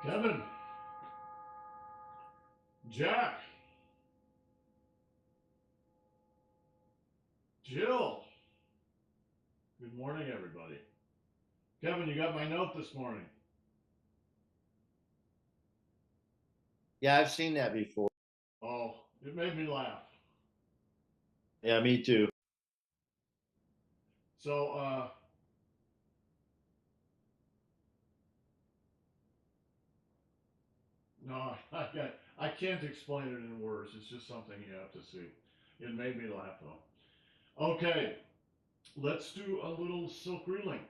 Kevin, Jack, Jill. Good morning, everybody. Kevin, you got my note this morning. Yeah, I've seen that before. Oh, it made me laugh. Yeah, me too. So, no, I can't explain it in words. It's just something you have to see. It made me laugh, though. Okay, let's do a little silk reeling.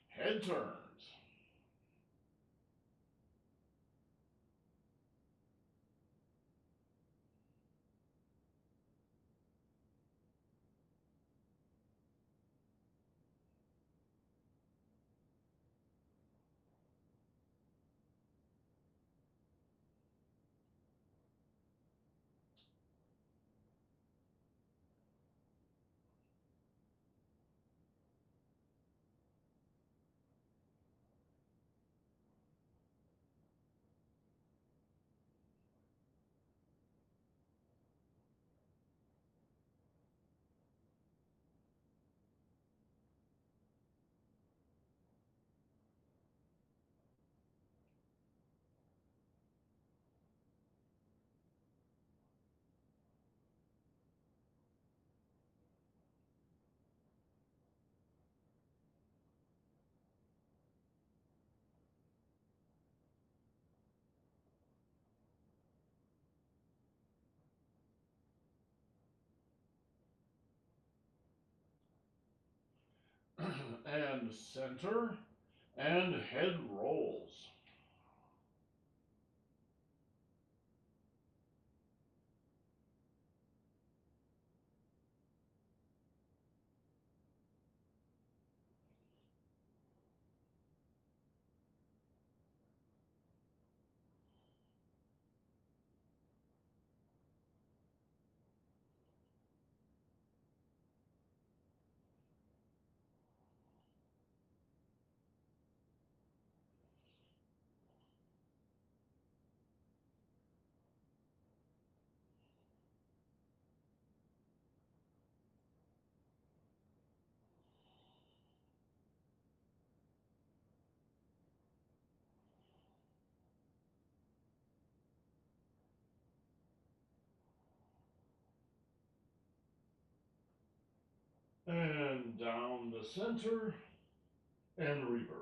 Head turns. And center. And head rolls. And down the center. And reverse.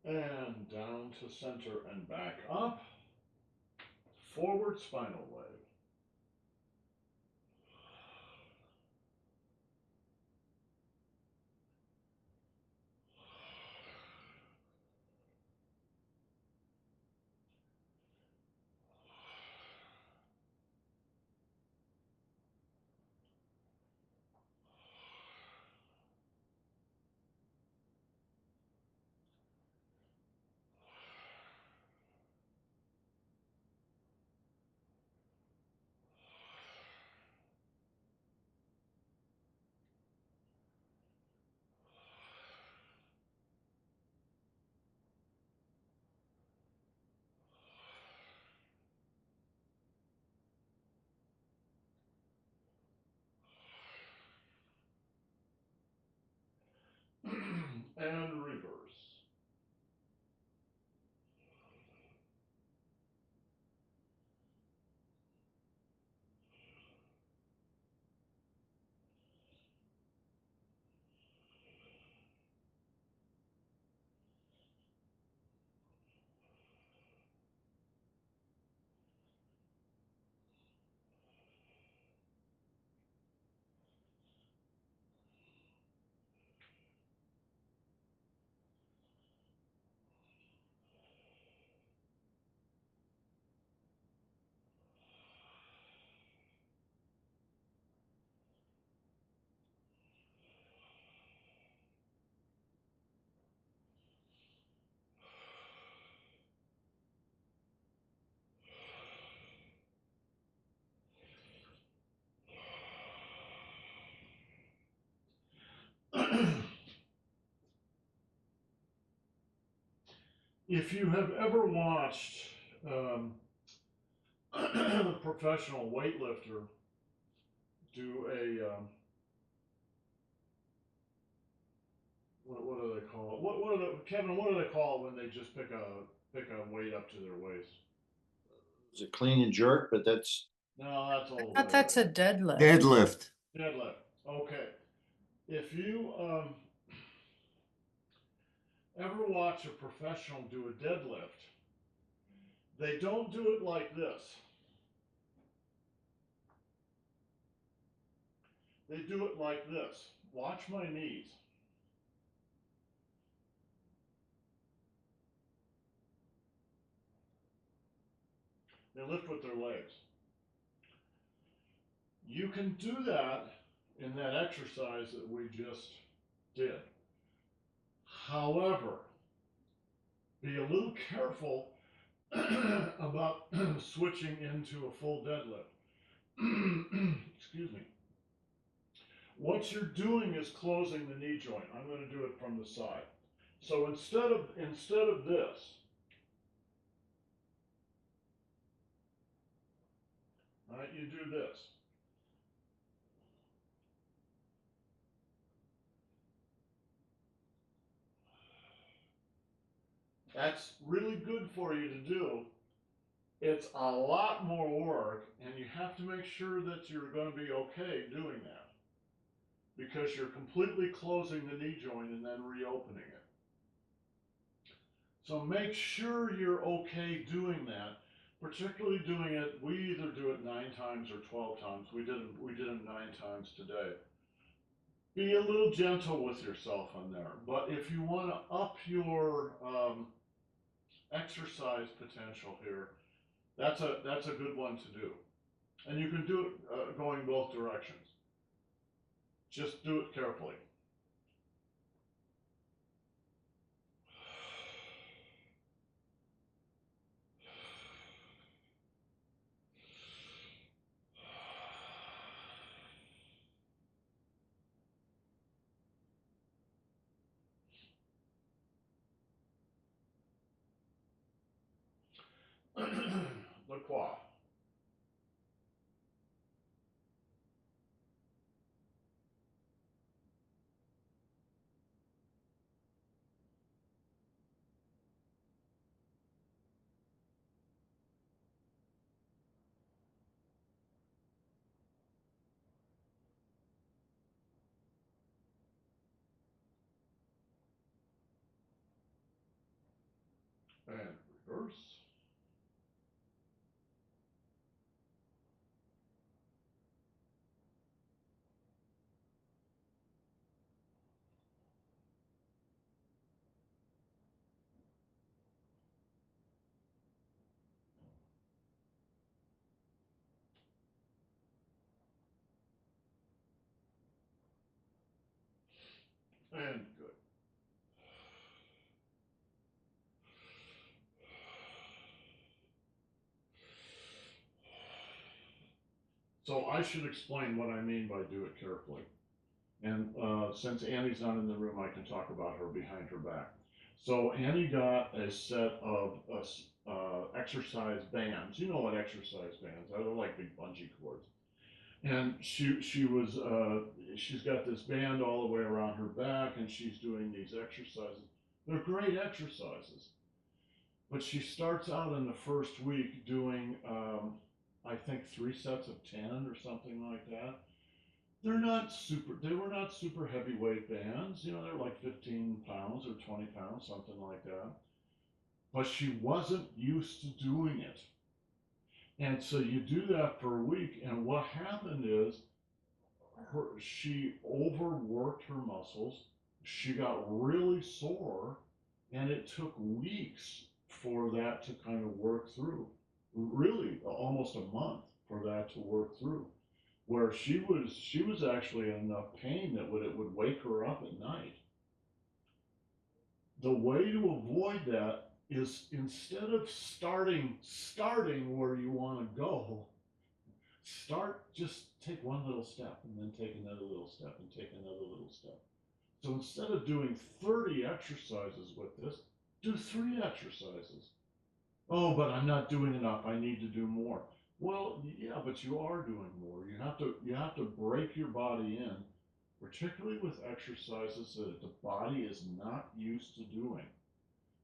And down to center and back up. Forward spinal leg. If you have ever watched a professional weightlifter do a what do they call it? What are the Kevin? What do they call it when they just pick a weight up to their waist? Is it clean and jerk? But that's No, that's I old thought that's a weight. deadlift. Deadlift. Deadlift. Okay. If you ever watch a professional do a deadlift, they don't do it like this. They do it like this. Watch my knees. They lift with their legs. You can do that in that exercise that we just did. However, be a little careful about switching into a full deadlift. Excuse me. What you're doing is closing the knee joint. I'm going to do it from the side. So instead of this, all right, you do this. That's really good for you to do. It's a lot more work, and you have to make sure that you're going to be okay doing that because you're completely closing the knee joint and then reopening it. So make sure you're okay doing that, particularly doing it. We either do it 9 times or 12 times. We did them 9 times today. Be a little gentle with yourself on there. But if you want to up your exercise potential here, that's a good one to do. And you can do it going both directions. Just do it carefully. The quad. And reverse. And good. So I should explain what I mean by do it carefully. And since Annie's not in the room, I can talk about her behind her back. So Annie got a set of exercise bands. You know what exercise bands are? They're like big bungee cords. And she's got this band all the way around her back, and she's doing these exercises. They're great exercises. But she starts out in the first week doing, I think, 3 sets of 10 or something like that. They were not super heavyweight bands. You know, they're like 15 pounds or 20 pounds, something like that. But she wasn't used to doing it. And so you do that for a week, and what happened is she overworked her muscles. She got really sore, and it took weeks for that to kind of work through. Really, almost a month for that to work through. Where she was actually in enough pain that it would wake her up at night. The way to avoid that is instead of starting where you want to go, just take one little step and then take another little step and take another little step. So instead of doing 30 exercises with this, Do 3 exercises. Oh, but I'm not doing enough. I need to do more. Well, yeah, but you are doing more. You have to break your body in, particularly with exercises that the body is not used to doing.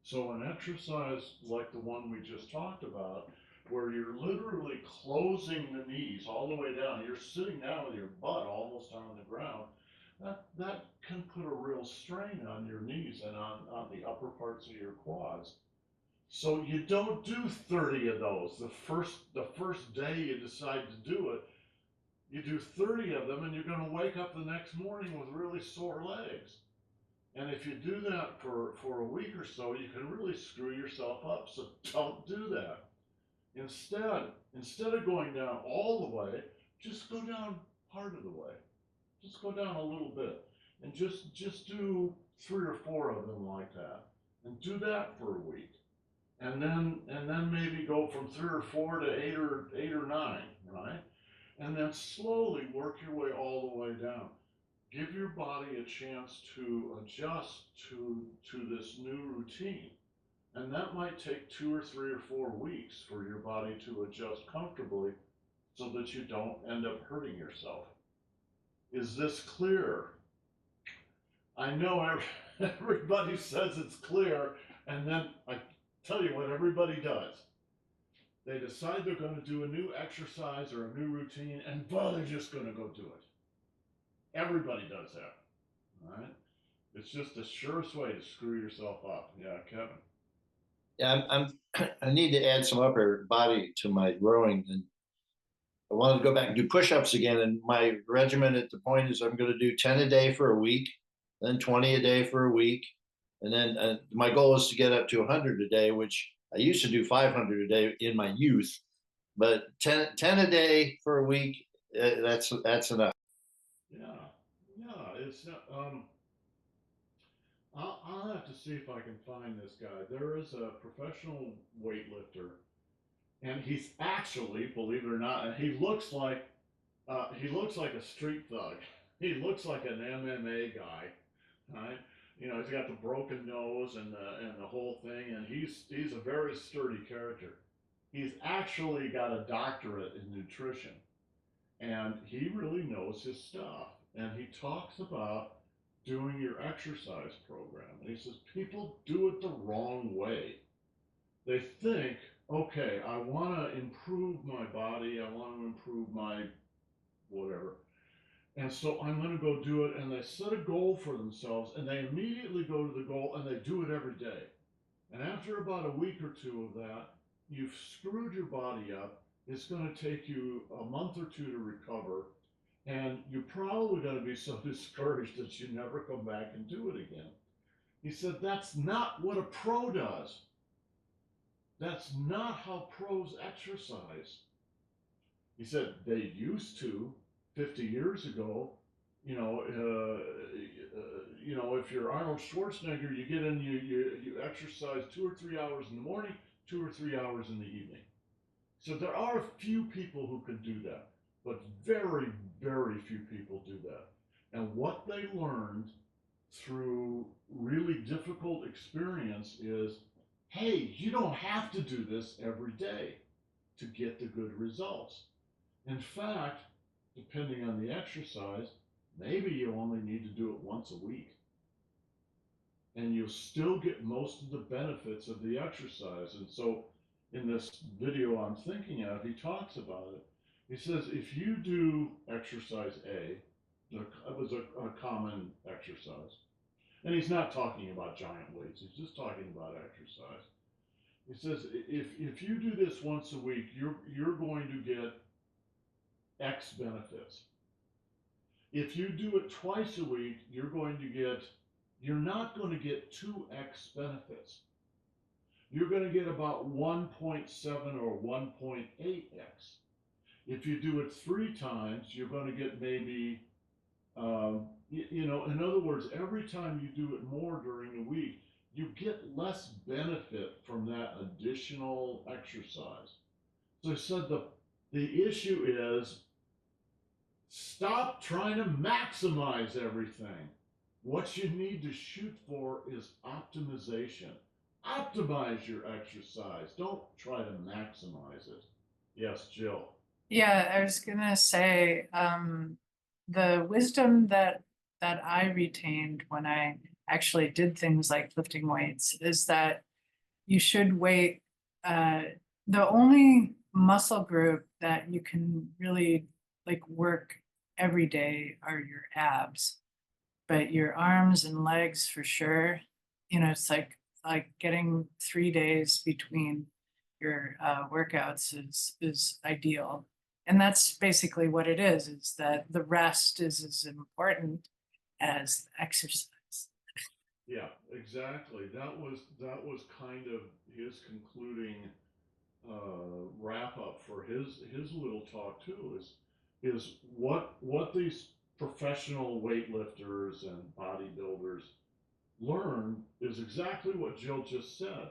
So an exercise like the one we just talked about, where you're literally closing the knees all the way down, you're sitting down with your butt almost on the ground, that can put a real strain on your knees and on the upper parts of your quads. So you don't do 30 of those. The first day you decide to do it, you do 30 of them and you're going to wake up the next morning with really sore legs. And if you do that for a week or so, you can really screw yourself up. So don't do that. Instead of going down all the way, just go down part of the way. Just go down a little bit. And just do 3 or 4 of them like that. And do that for a week. And then maybe go from 3 or 4 to eight or 9, right? And then slowly work your way all the way down. Give your body a chance to adjust to this new routine. And that might take 2 or 3 or 4 weeks for your body to adjust comfortably so that you don't end up hurting yourself. Is this clear? I know everybody says it's clear, and then I tell you what everybody does. They decide they're going to do a new exercise or a new routine, and well, they're just going to go do it. Everybody does that, all right? It's just the surest way to screw yourself up. Yeah, Kevin. Yeah, I need to add some upper body to my rowing, and I wanted to go back and do push-ups again. And my regimen at the point is I'm going to do 10 a day for a week, then 20 a day for a week, and then my goal is to get up to 100 a day, which I used to do 500 a day in my youth, but 10 a day for a week, that's enough. Yeah, yeah. It's not. I'll have to see if I can find this guy. There is a professional weightlifter, and he's actually, believe it or not, and he looks like a street thug. He looks like an MMA guy, right? He's got the broken nose and the whole thing, and he's a very sturdy character. He's actually got a doctorate in nutrition, and he really knows his stuff. And he talks about doing your exercise program. And he says people do it the wrong way. They think, okay, I want to improve my body, I want to improve my whatever. And so I'm going to go do it. And they set a goal for themselves and they immediately go to the goal and they do it every day. And after about a week or two of that, you've screwed your body up. It's going to take you a month or two to recover. And you're probably going to be so discouraged that you never come back and do it again. He said, that's not what a pro does. That's not how pros exercise. He said they used to 50 years ago. If you're Arnold Schwarzenegger, you get in, you exercise 2 or 3 hours in the morning, 2 or 3 hours in the evening. So there are a few people who can do that, but very, very few people do that. And what they learned through really difficult experience is, hey, you don't have to do this every day to get the good results. In fact, depending on the exercise, maybe you only need to do it once a week. And you'll still get most of the benefits of the exercise. And so in this video I'm thinking of, he talks about it. He says if you do exercise A, it was a common exercise. And he's not talking about giant weights, he's just talking about exercise. He says if you do this once a week, you're going to get X benefits. If you do it twice a week, you're not going to get 2X benefits. You're going to get about 1.7 or 1.8X. If you do it 3 times, you're going to get maybe, in other words, every time you do it more during the week, you get less benefit from that additional exercise. So I said the issue is stop trying to maximize everything. What you need to shoot for is optimization. Optimize your exercise. Don't try to maximize it. Yes, Jill. Yeah, I was gonna say, the wisdom that I retained when I actually did things like lifting weights is that you should wait. The only muscle group that you can really like work every day are your abs, but your arms and legs for sure. It's like getting 3 days between your workouts is ideal. And that's basically what it is that the rest is as important as the exercise. Yeah, exactly. That was kind of his concluding wrap up for his little talk too. Is what these professional weightlifters and bodybuilders learn is exactly what Jill just said.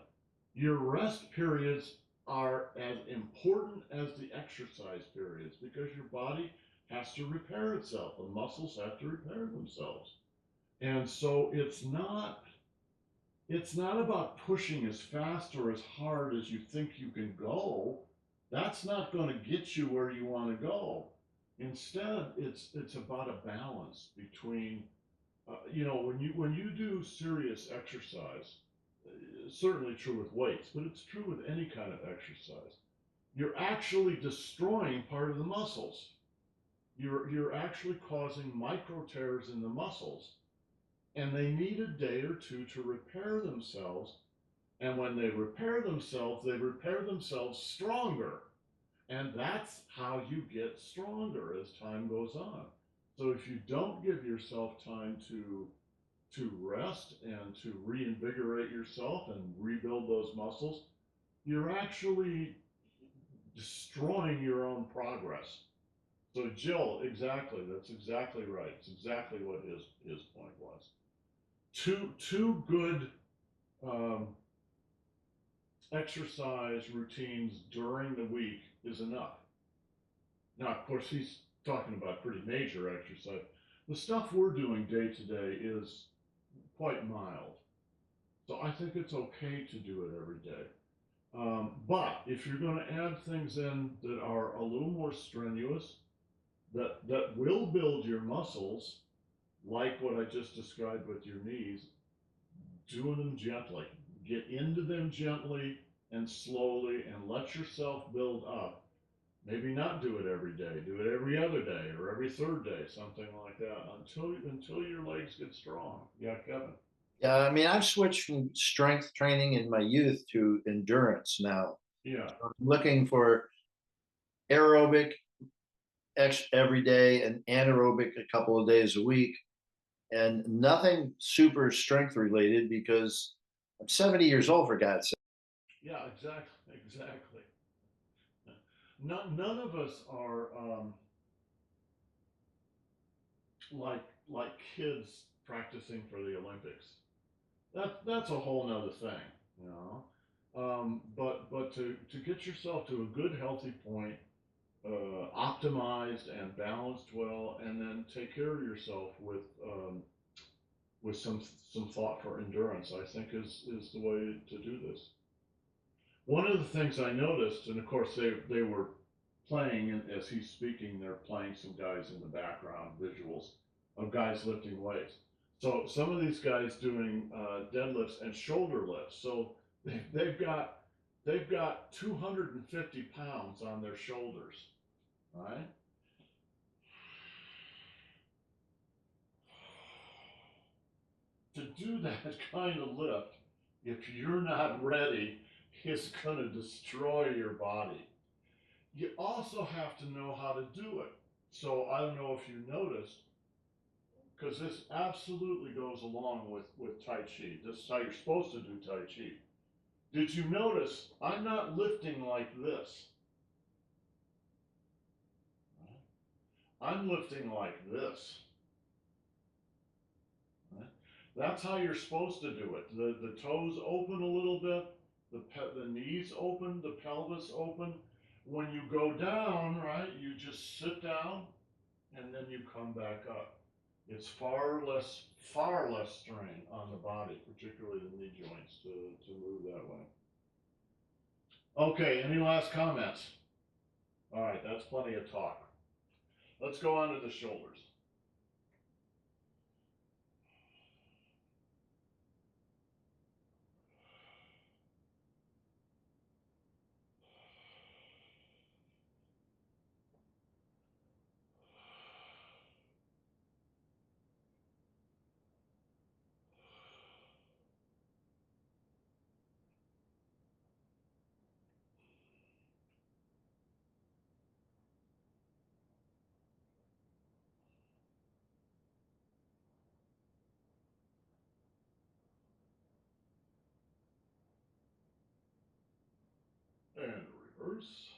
Your rest periods are as important as the exercise periods because your body has to repair itself. The muscles have to repair themselves. And so it's not about pushing as fast or as hard as you think you can go. That's not going to get you where you want to go. Instead, it's about a balance between when you do serious exercise, certainly true with weights, but it's true with any kind of exercise. You're actually destroying part of the muscles. You're actually causing micro tears in the muscles, and they need a day or two to repair themselves. And when they repair themselves stronger. And that's how you get stronger as time goes on. So if you don't give yourself time to rest and to reinvigorate yourself and rebuild those muscles, you're actually destroying your own progress. So Jill, exactly, that's exactly right. It's exactly what his point was. Two good um, exercise routines during the week is enough. Now, of course, he's talking about pretty major exercise. The stuff we're doing day to day is quite mild. So I think it's okay to do it every day. But if you're going to add things in that are a little more strenuous, that will build your muscles, like what I just described with your knees, doing them gently. Get into them gently and slowly and let yourself build up. Maybe not do it every day. Do it every other day or every third day, something like that, until your legs get strong. Yeah, Kevin. Yeah, I mean, I've switched from strength training in my youth to endurance now. Yeah. I'm looking for aerobic every day and anaerobic a couple of days a week, and nothing super strength related because I'm 70 years old, for God's sake. Yeah, exactly. None of us are like kids practicing for the Olympics. That's a whole nother thing, you know. But to get yourself to a good healthy point, optimized and balanced well, and then take care of yourself with some thought for endurance, I think is the way to do this. One of the things I noticed, and of course they were playing, and as he's speaking, they're playing some guys in the background, visuals of guys lifting weights. So some of these guys doing deadlifts and shoulder lifts. So they've got they've got 250 pounds on their shoulders, right? To do that kind of lift, if you're not ready, it's going to destroy your body. You also have to know how to do it. So I don't know if you noticed, because this absolutely goes along with Tai Chi. This is how you're supposed to do Tai Chi. Did you notice I'm not lifting like this? I'm lifting like this. That's how you're supposed to do it. The toes open a little bit, the knees open, the pelvis open. When you go down, right, you just sit down and then you come back up. It's far less strain on the body, particularly the knee joints, to move that way. Okay, any last comments? All right, that's plenty of talk. Let's go on to the shoulders. And reverse.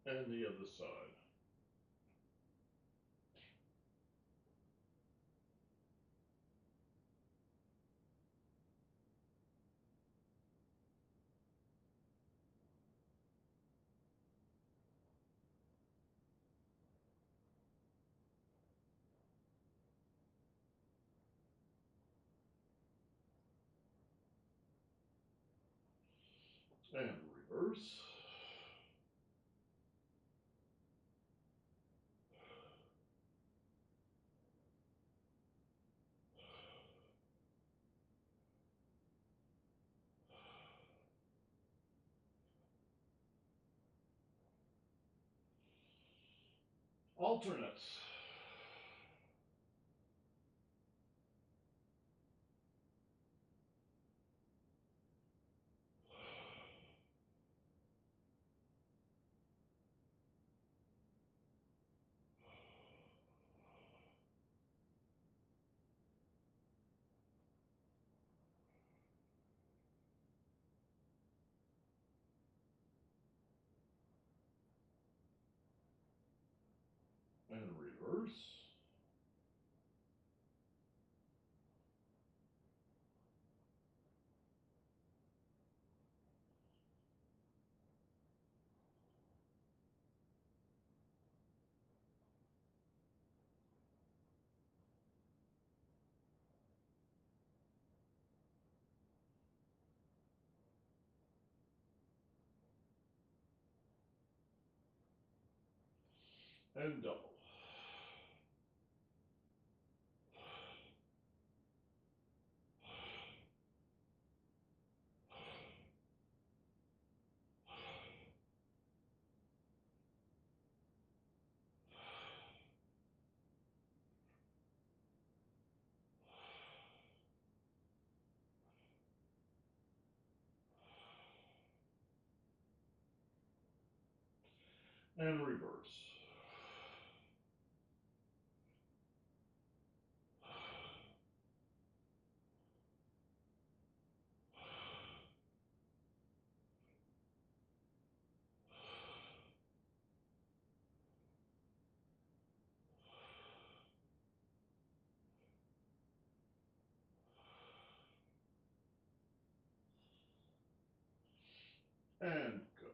And the other side. And reverse. Alternates. And reverse. And double. And reverse. And go.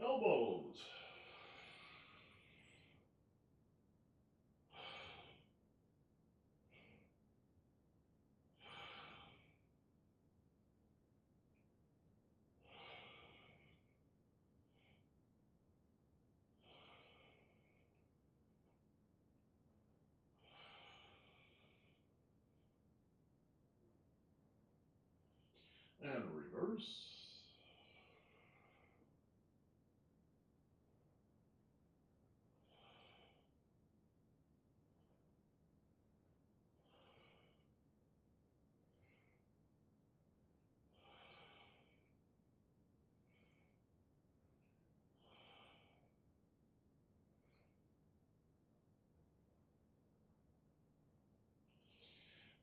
Elbows. And reverse.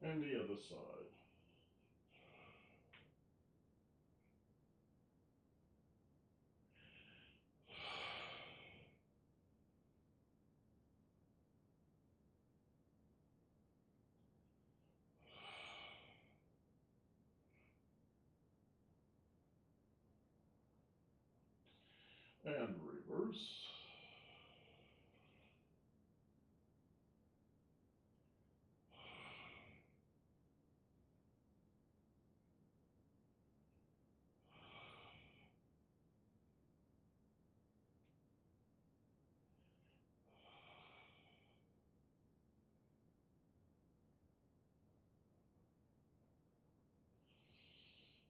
And the other side. And reverse.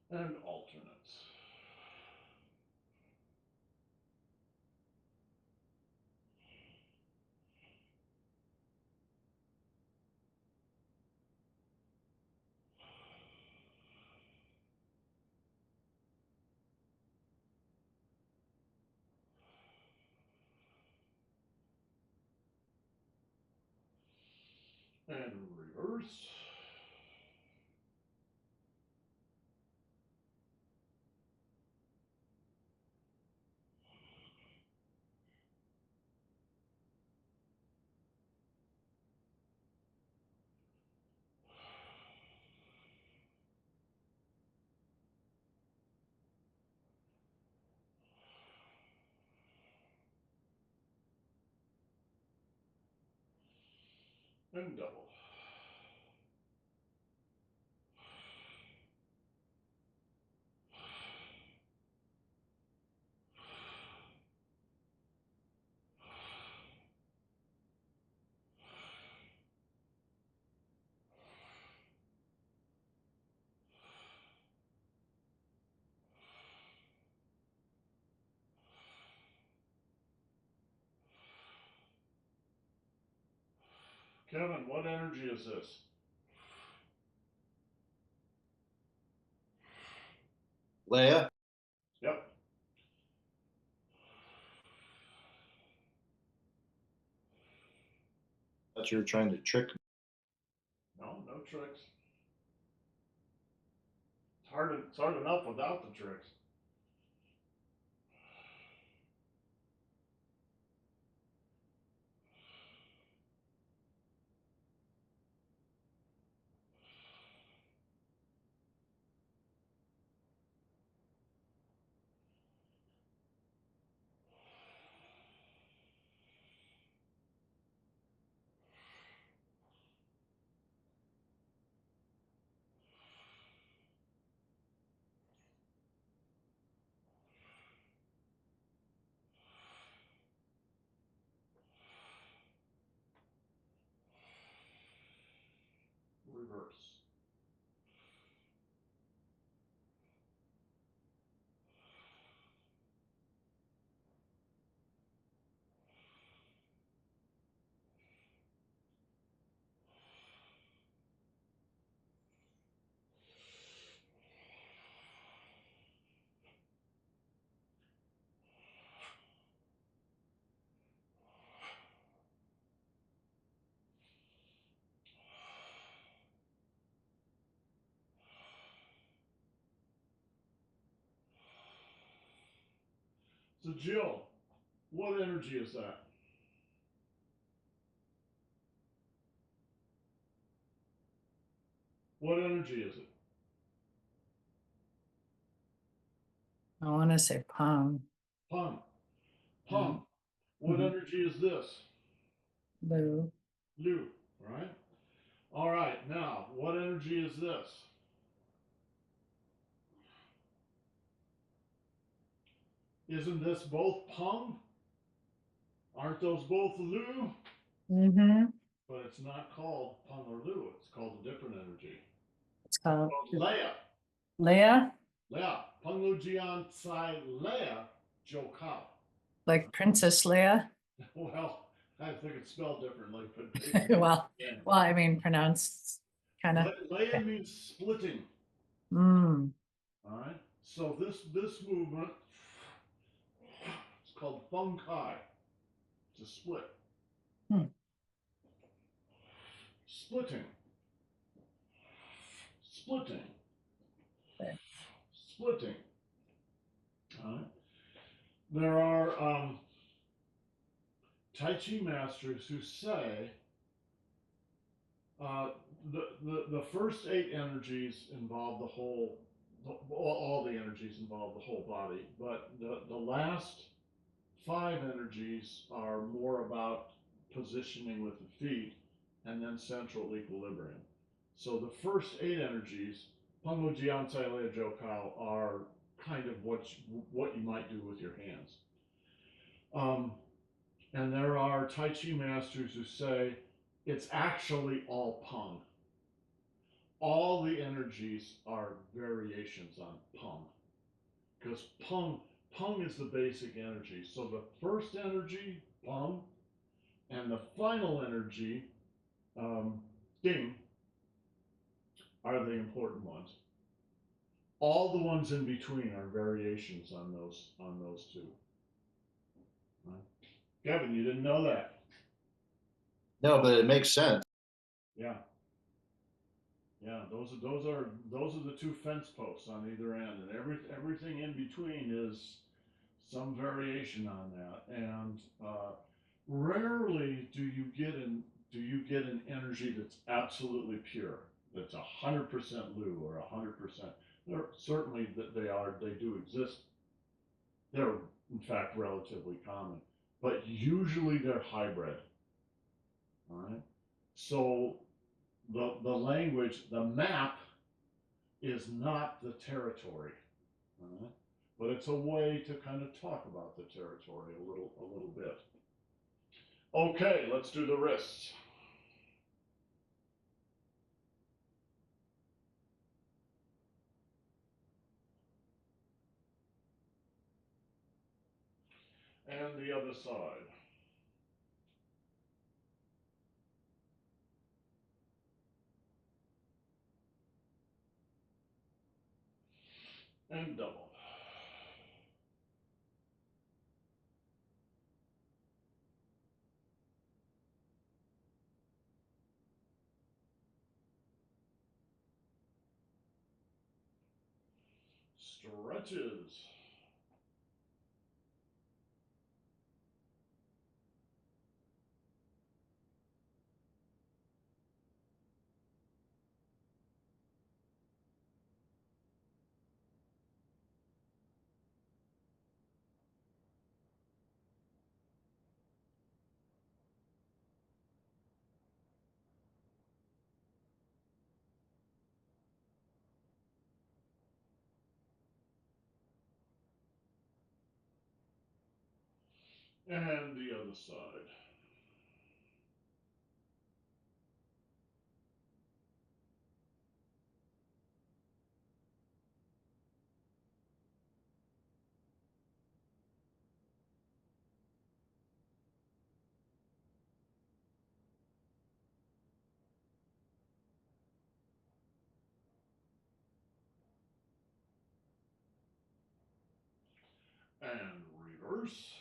And alternate. And reverse. And double. Kevin, what energy is this? Leah, Yep. thought you were trying to trick me. No, no tricks. It's hard enough without the tricks. Reverse. So Jill, what energy is that? What energy is it? I want to say Pong. Pum. Pum. What Mhm. energy is this? Blue. Lu, right? All right, now, what energy is this? Isn't this both Pum? Aren't those both Lu? Mm-hmm. But it's not called Pum or Lu. It's called a different energy. It's called Called Leia. Leia, Leia. Pung Lu Jian Tsai Leia Jo Kao. like Princess Leia. Well, I think it's spelled differently, but Well, yeah. well, I mean, pronounced kind of. Leia means splitting. Mm. All right. So this movement, it's called Feng Kai. It's a split. Hmm. Splitting. Chi masters who say uh, the first 8 energies involve the whole, all the energies involve the whole body, but the last 5 energies are more about positioning with the feet and then central equilibrium. So the first 8 energies, Pangu Jian Cai Le Jiu Kao, are kind of what you might do with your hands. And there are Tai Chi masters who say it's actually all Peng. All the energies are variations on Peng, because Peng is the basic energy. So the first energy, Peng, and the final energy, Ding, are the important ones. All the ones in between are variations on those two. Right? Kevin, you didn't know that? No, but it makes sense. Yeah. Yeah, those are the 2 fence posts on either end, and everything in between is some variation on that. And rarely do you get an energy that's absolutely pure, that's 100% Lu or 100%. There certainly that they do exist. They're in fact relatively common, but usually they're hybrid. All right, so the language, the map is not the territory, but it's a way to kind of talk about the territory a little bit. Okay, let's do the wrists. And the other side. And double. Stretches. And the other side. And reverse.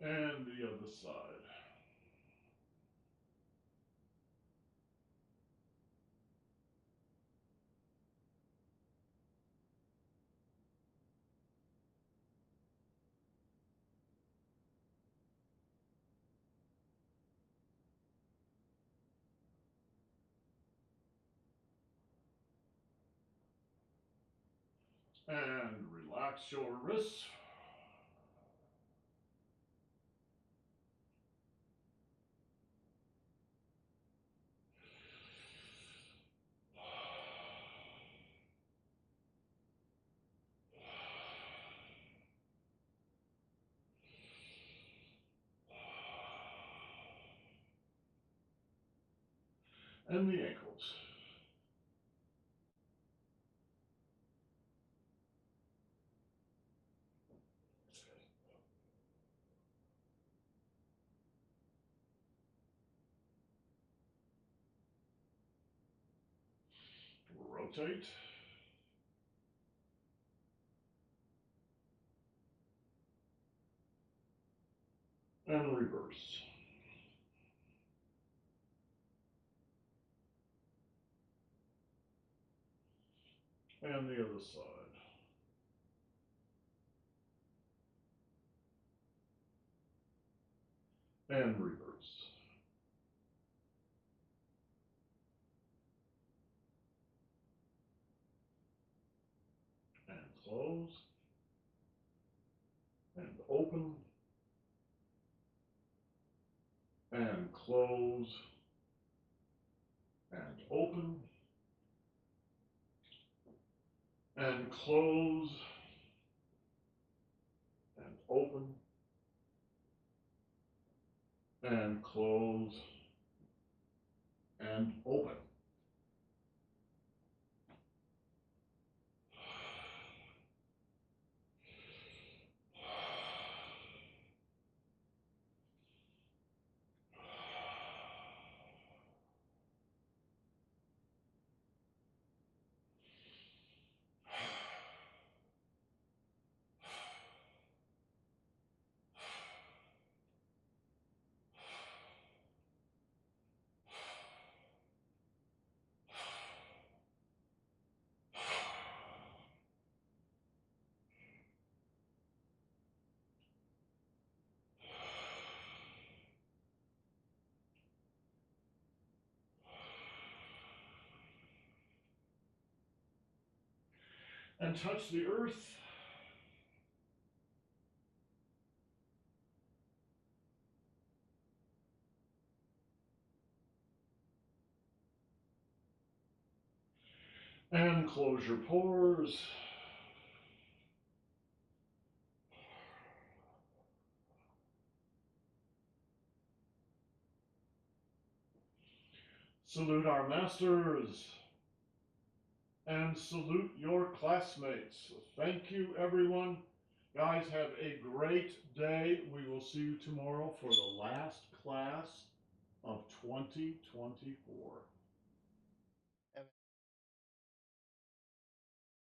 And the other side. And relax your wrists. And the ankles. rotate. And reverse. And the other side. And reverse. And close. And open. And close. And open. And close. And open. And close. And open. And touch the earth. And close your pores. Salute our masters. And salute your classmates. Thank you, everyone. Guys, have a great day. We will see you tomorrow for the last class of 2024.